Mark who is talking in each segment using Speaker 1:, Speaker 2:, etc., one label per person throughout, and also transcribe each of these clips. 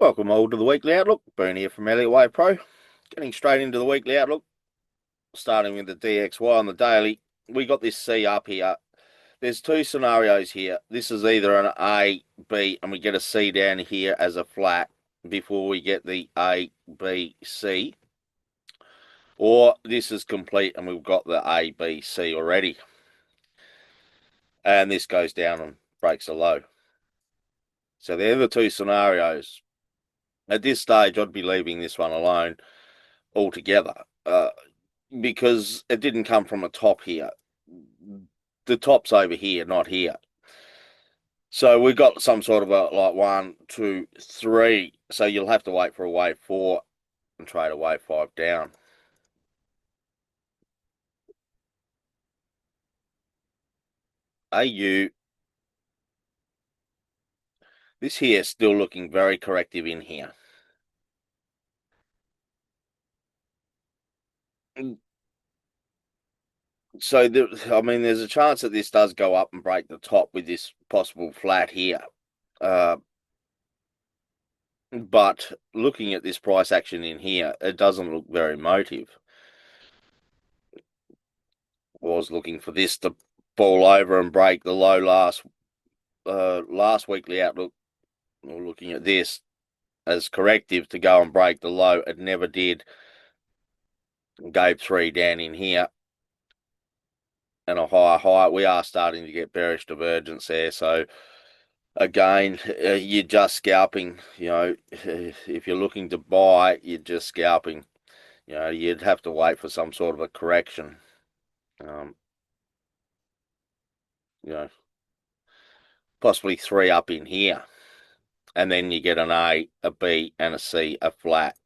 Speaker 1: Welcome all to the weekly outlook. Boone here from EWPRO. Getting straight into the weekly outlook, starting with the DXY on the daily. We got this C up here. There's two scenarios here. This is either an A, B, and we get a C down here as a flat before we get the A, B, C. Or this is complete and we've got the A, B, C already. And this goes down and breaks a low. So they're the two scenarios. At this stage, I'd be leaving this one alone altogether because it didn't come from a top here. The top's over here, not here. So we've got some sort of a like 1, 2, 3. So you'll have to wait for a wave 4 and trade a wave 5 down. AU, this here is still looking very corrective in here. So there's a chance that this does go up and break the top with this possible flat here. But looking at this price action in here, it doesn't look very motive. I was looking for this to fall over and break the low last weekly outlook. We're looking at this as corrective to go and break the low. It never did. Gave 3 down in here and a higher high. We are starting to get bearish divergence there. So again, you're just scalping. If you're looking to buy, you're just scalping. You'd have to wait for some sort of a correction. Possibly 3 up in here. And then you get an A, a B, and a C, a flat.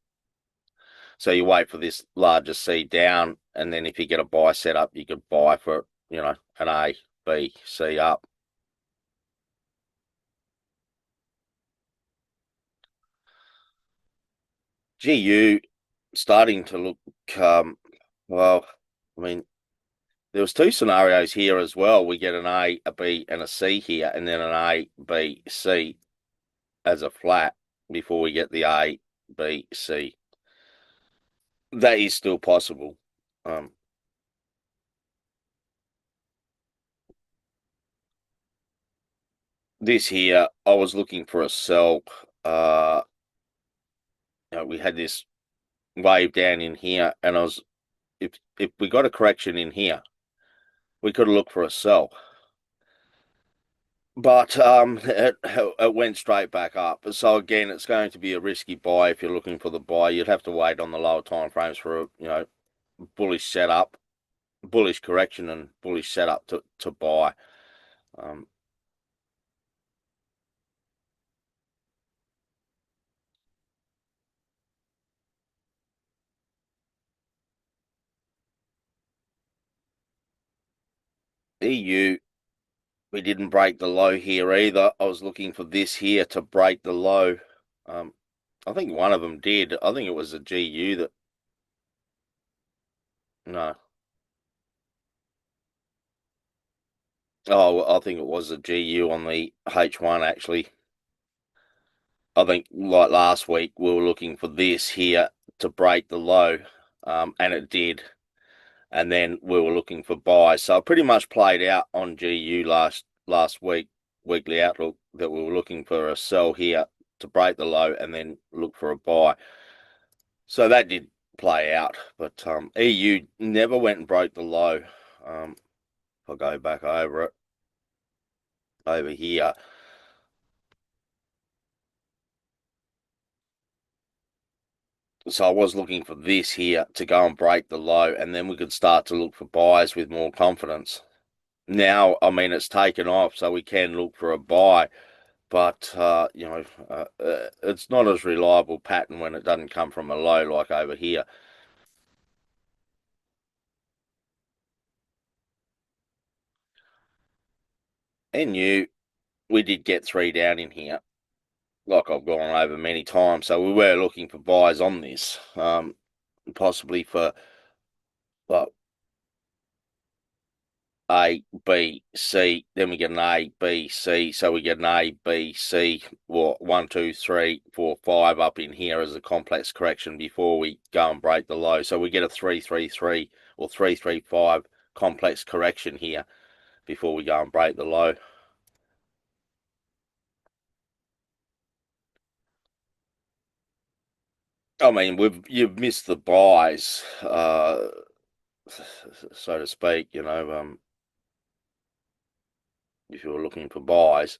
Speaker 1: So you wait for this larger C down, and then if you get a buy set up, you could buy for, an A, B, C up. GU starting to look, well, there was 2 scenarios here as well. We get an A, a B, and a C here, and then an A, B, C as a flat before we get the A, B, C. That is still possible. This here, I was looking for a sell. We had this wave down in here, and if we got a correction in here, we could look for a sell. But it went straight back up. So again, it's going to be a risky buy if you're looking for the buy. You'd have to wait on the lower time frames for a bullish setup, bullish correction, and bullish setup to buy. EU, we didn't break the low here either. I was looking for this here to break the low. I think one of them did. I think it was a GU that. No. Oh, I think it was a GU on the H1 actually. I think like last week we were looking for this here to break the low, and it did. And then we were looking for buys. So it pretty much played out on GU last week, weekly outlook, that we were looking for a sell here to break the low and then look for a buy. So that did play out, but EU never went and broke the low. I'll go back over it, over here. So I was looking for this here to go and break the low, and then we could start to look for buys with more confidence. Now, it's taken off, so we can look for a buy, but it's not as reliable pattern when it doesn't come from a low like over here. NU, we did get 3 down in here, like I've gone over many times. So we were looking for buys on this, possibly for, well, A, B, C, then we get an A, B, C, so we get an A, B, C, or 1, 2, 3, 4, 5 up in here as a complex correction before we go and break the low. So we get a 3, 3, 3 or 3, 3, 5 complex correction here before we go and break the low. I mean, you've missed the buys, so to speak. If you're looking for buys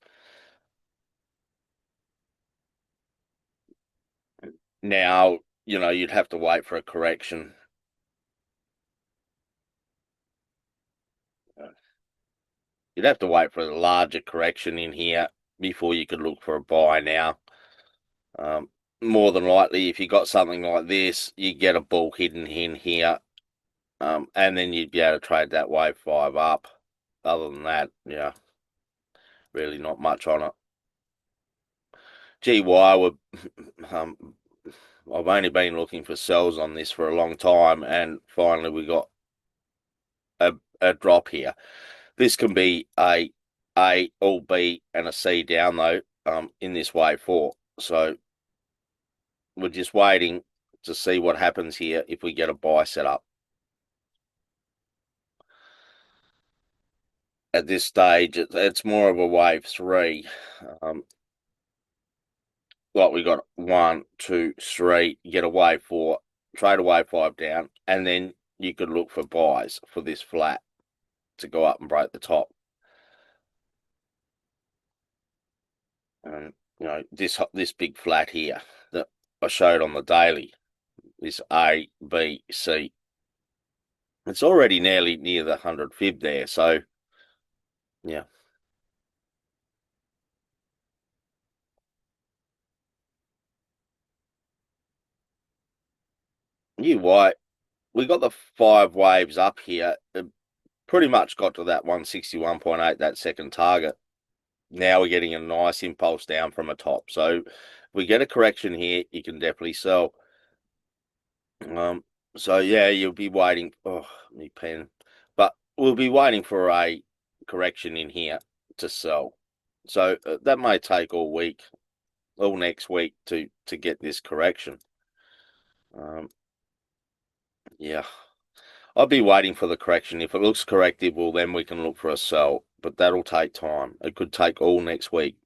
Speaker 1: now, you'd have to wait for a correction. You'd have to wait for a larger correction in here before you could look for a buy now. More than likely, if you got something like this, you get a bull hidden in here, and then you'd be able to trade that wave 5 up. Other than that, yeah, really not much on it. GY would I've only been looking for sells on this for a long time, and finally we got a drop here. This can be a all B and a C down though, in this wave 4. So we're just waiting to see what happens here if we get a buy set up. At this stage, it's more of a wave 3. Like we got 1, 2, 3, get a wave 4, trade a wave 5 down, and then you could look for buys for this flat to go up and break the top. And this big flat here that I showed on the daily, this A, B, C, it's already nearly near the 100 fib there. So yeah, white. We got the 5 waves up here. It pretty much got to that 161.8, that second target. Now we're getting a nice impulse down from a top. So if we get a correction here, you can definitely sell. So yeah, you'll be waiting. Oh, me pen. But we'll be waiting for a correction in here to sell. So that may take all week, all next week to get this correction. Yeah, I'll be waiting for the correction. If it looks corrective, well, then we can look for a sell. But that'll take time. It could take all next week.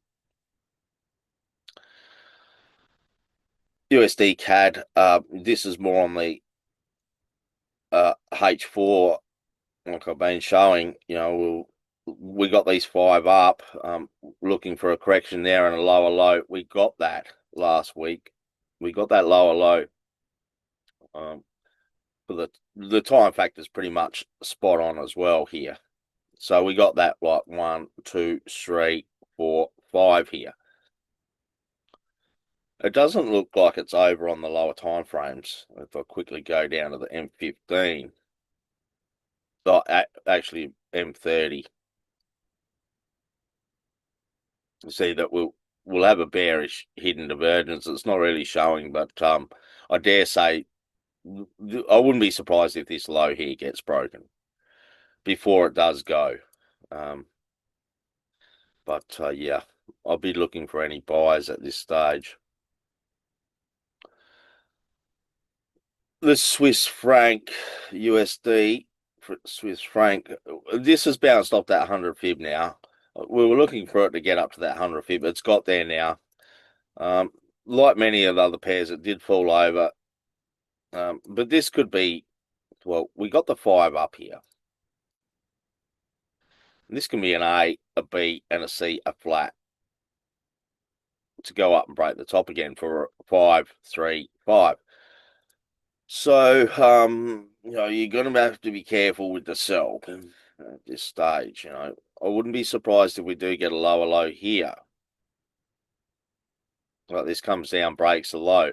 Speaker 1: USD CAD. This is more on the H4, like I've been showing. We got these 5 up, looking for a correction there and a lower low. We got that last week. We got that lower low. For the time factor is pretty much spot on as well here. So we got that like 1, 2, 3, 4, 5 here. It doesn't look like it's over on the lower time frames. If I quickly go down to the M15, actually M30, you see that we'll have a bearish hidden divergence. It's not really showing, but I dare say I wouldn't be surprised if this low here gets broken before it does go. But yeah, I'll be looking for any buys at this stage. The Swiss franc USD, Swiss franc, this has bounced off that 100 fib now. We were looking for it to get up to that 100 fib. It's got there now. Like many of the other pairs, it did fall over. But this could be, well, we got the 5 up here. And this can be an A, a B, and a C, a flat to go up and break the top again for 5, 3, 5. So, you're going to have to be careful with the sell at this stage. I wouldn't be surprised if we do get a lower low here. Like this comes down, breaks the low.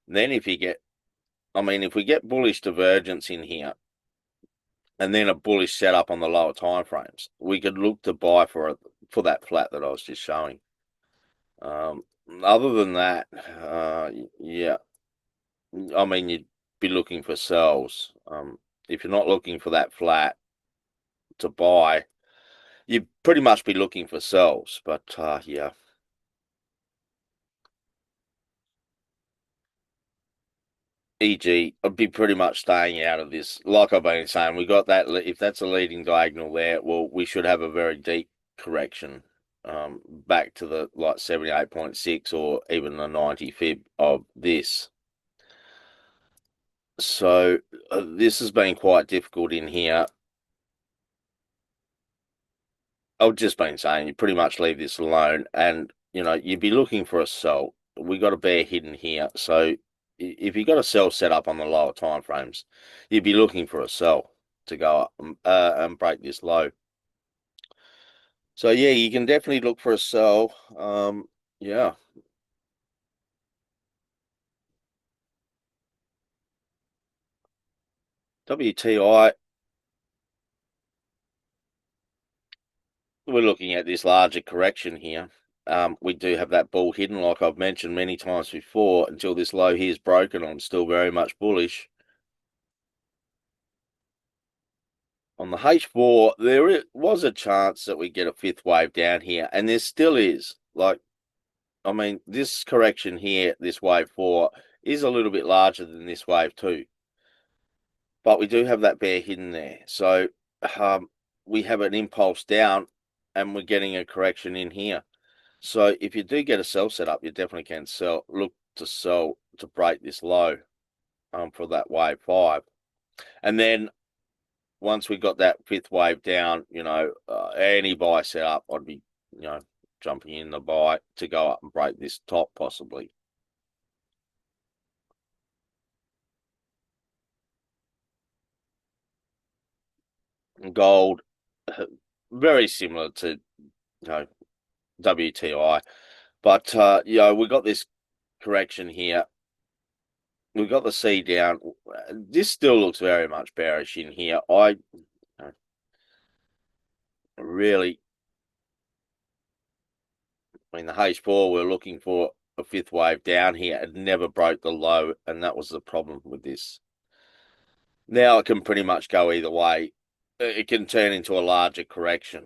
Speaker 1: Then if we get bullish divergence in here, and then a bullish setup on the lower time frames, we could look to buy for that flat that I was just showing. Other than that, yeah, I mean, you'd be looking for sells. If you're not looking for that flat, to buy, you'd pretty much be looking for sells. But yeah. E.g., I'd be pretty much staying out of this. Like I've been saying, we got that. If that's a leading diagonal there, well, we should have a very deep correction back to the like 78.6 or even the 90 fib of this. So this has been quite difficult in here. I've just been saying you pretty much leave this alone, and you'd be looking for a sell. We got a bear hidden here, so if you got a sell set up on the lower time frames, you'd be looking for a sell to go up and break this low. So yeah, you can definitely look for a sell. Yeah, WTI. We're looking at this larger correction here. We do have that ball hidden, like I've mentioned many times before. Until this low here is broken, I'm still very much bullish. On the H4, there was a chance that we get a fifth wave down here, and there still is. Like, I mean, this correction here, this wave 4, is a little bit larger than this wave 2. But we do have that bear hidden there. So we have an impulse down, and we're getting a correction in here. So if you do get a sell set up, you definitely can look to sell to break this low for that wave 5. And then once we got that fifth wave down, any buy set up, I'd be, jumping in the buy to go up and break this top possibly. Gold, very similar to, WTI, but we got this correction here. We got the C down. This still looks very much bearish in here. I really, I mean, the H4, we're looking for a fifth wave down here. It never broke the low, and that was the problem with this. Now it can pretty much go either way. It can turn into a larger correction,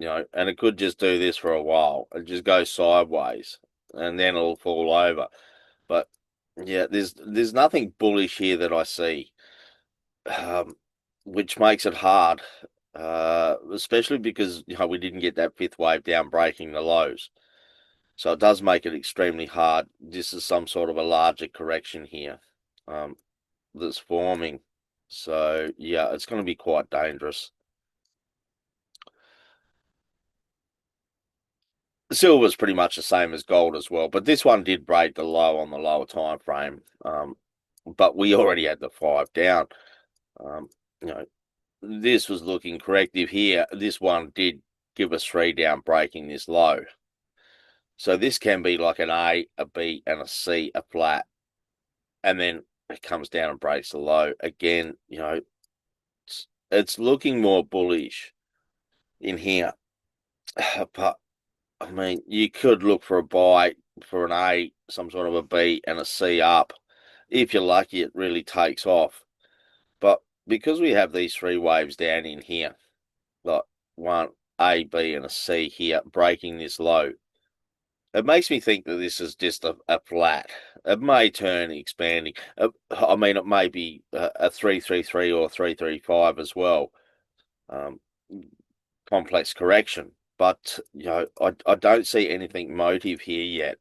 Speaker 1: and it could just do this for a while and just go sideways, and then it'll fall over. But yeah, there's nothing bullish here that I see, which makes it hard, especially because we didn't get that fifth wave down breaking the lows. So it does make it extremely hard. This is some sort of a larger correction here that's forming. So yeah, it's going to be quite dangerous. Silver's pretty much the same as gold as well, but this one did break the low on the lower time frame. But we already had the 5 down. Um, this was looking corrective here. This one did give us 3 down breaking this low. So this can be like an A, a B, and a C, a flat. And then it comes down and breaks the low. Again, it's looking more bullish in here. But, I mean, you could look for a buy for an A, some sort of a B, and a C up. If you're lucky, it really takes off. But because we have these 3 waves down in here, like one A, B, and a C here, breaking this low, it makes me think that this is just a flat. It may turn expanding. I mean, it may be a 333 or 335 as well. Um, Complex correction, but I don't see anything motive here yet.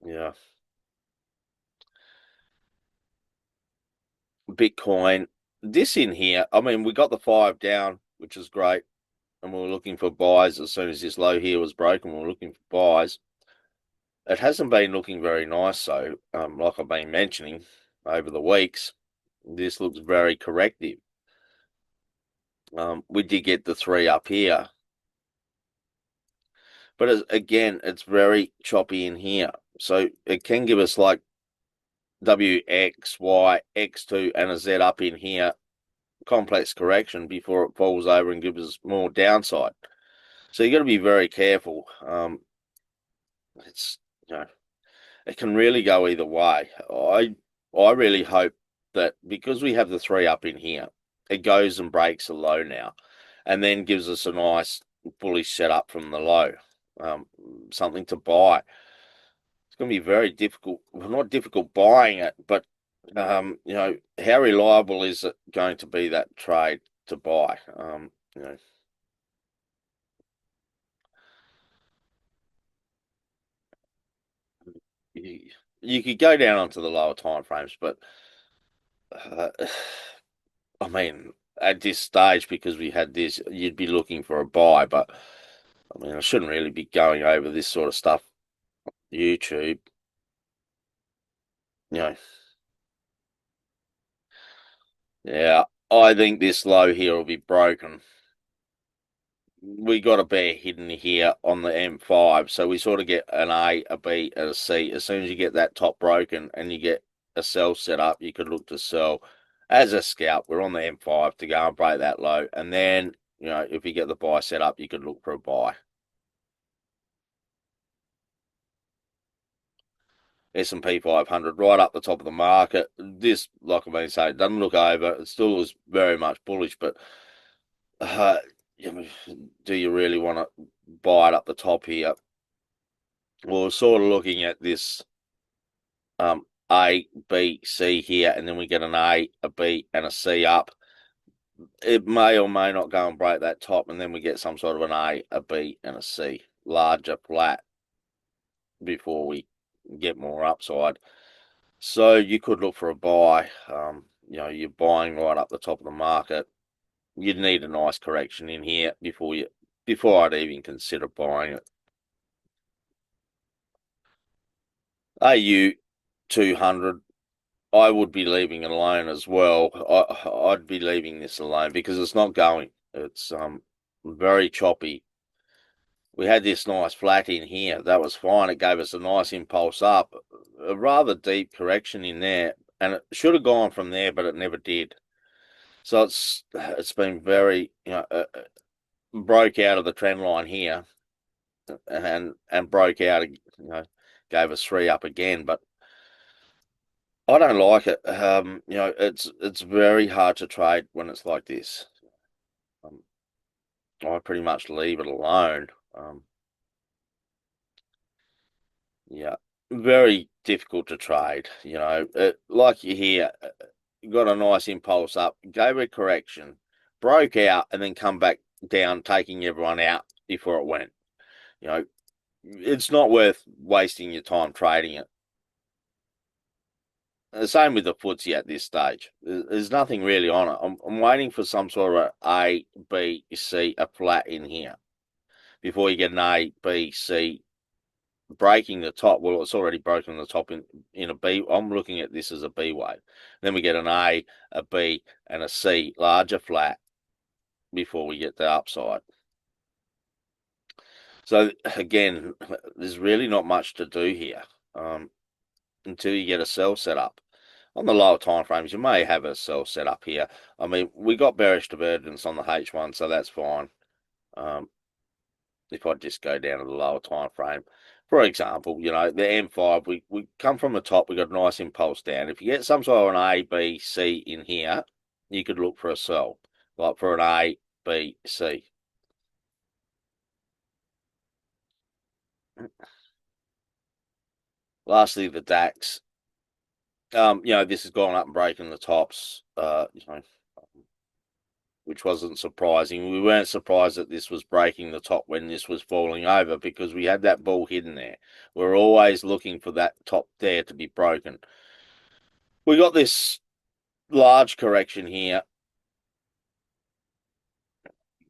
Speaker 1: Yeah, Bitcoin. This in here. I mean, we got the 5 down, which is great, and we were looking for buys as soon as this low here was broken. We were looking for buys. It hasn't been looking very nice, so like I've been mentioning over the weeks, this looks very corrective. We did get the 3 up here, but again, it's very choppy in here. So it can give us like W, X, Y, X2, and a Z up in here, complex correction before it falls over and gives us more downside. So you got to be very careful. It's it can really go either way. I really hope that because we have the 3 up in here, it goes and breaks a low now, and then gives us a nice bullish setup from the low, something to buy. It's going to be very difficult. Well, not difficult buying it, but how reliable is it going to be, that trade to buy? You could go down onto the lower time frames, but uh, I mean, at this stage, because we had this, you'd be looking for a buy, but I mean, I shouldn't really be going over this sort of stuff. YouTube, you know, yeah, I think this low here will be broken. We got a bear hidden here on the M5, so we sort of get an A, a B, and a C. As soon as you get that top broken and you get a sell set up, you could look to sell. As a scalp, we're on the M5 to go and break that low, and then if you get the buy set up, you could look for a buy. S&P 500 right up the top of the market. This, like I've been saying, doesn't look over. It still is very much bullish, but uh, do you really want to buy it up the top here? Well, we're sort of looking at this A, B, C here, and then we get an A, a B, and a C up. It may or may not go and break that top, and then we get some sort of an A, a B, and a C, larger flat, before we get more upside. So you could look for a buy. You're buying right up the top of the market. You'd need a nice correction in here before I'd even consider buying it. AU 200, I would be leaving it alone as well. I'd be leaving this alone because it's not going. It's very choppy. We had this nice flat in here. That was fine. It gave us a nice impulse up. A rather deep correction in there, and it should have gone from there, but it never did. So it's been very, broke out of the trend line here, and broke out, gave us 3 up again, but I don't like it. It's very hard to trade when it's like this. I pretty much leave it alone. Yeah, very difficult to trade. Like you hear, got a nice impulse up, gave a correction, broke out, and then come back down, taking everyone out before it went. It's not worth wasting your time trading it. The same with the FTSE at this stage. There's nothing really on it. I'm waiting for some sort of A, B, C, a flat in here before you get an A, B, C breaking the top. Well, it's already broken the top in a B. I'm looking at this as a B wave. Then we get an A, a B, and a C, larger flat, before we get the upside. So again, there's really not much to do here until you get a sell set up. On the lower time frames, you may have a sell set up here. I mean, we got bearish divergence on the H1, so that's fine. If I just go down to the lower time frame, for example, the M5, we come from the top, we got a nice impulse down. If you get some sort of an A, B, C in here, you could look for a sell, like for an A, B, C. Lastly, the DAX. This has gone up and breaking the tops, which wasn't surprising. We weren't surprised that this was breaking the top when this was falling over, because we had that ball hidden there. We're always looking for that top there to be broken. We got this large correction here,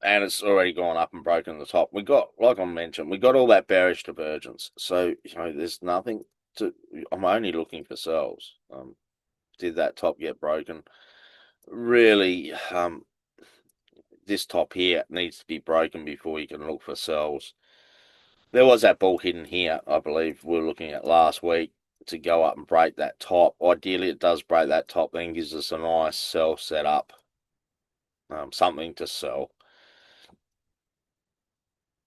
Speaker 1: and it's already gone up and broken the top. We got, like I mentioned, we got all that bearish divergence. So, there's nothing to, I'm only looking for sells. Did that top get broken? Really, this top here needs to be broken before you can look for sells. There was that ball hidden here, I believe we were looking at last week, to go up and break that top. Ideally, it does break that top, then gives us a nice sell set up, something to sell.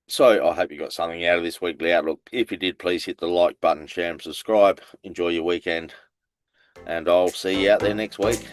Speaker 1: So I hope you got something out of this weekly outlook. If you did, please hit the like button, share and subscribe. Enjoy your weekend, and I'll see you out there next week.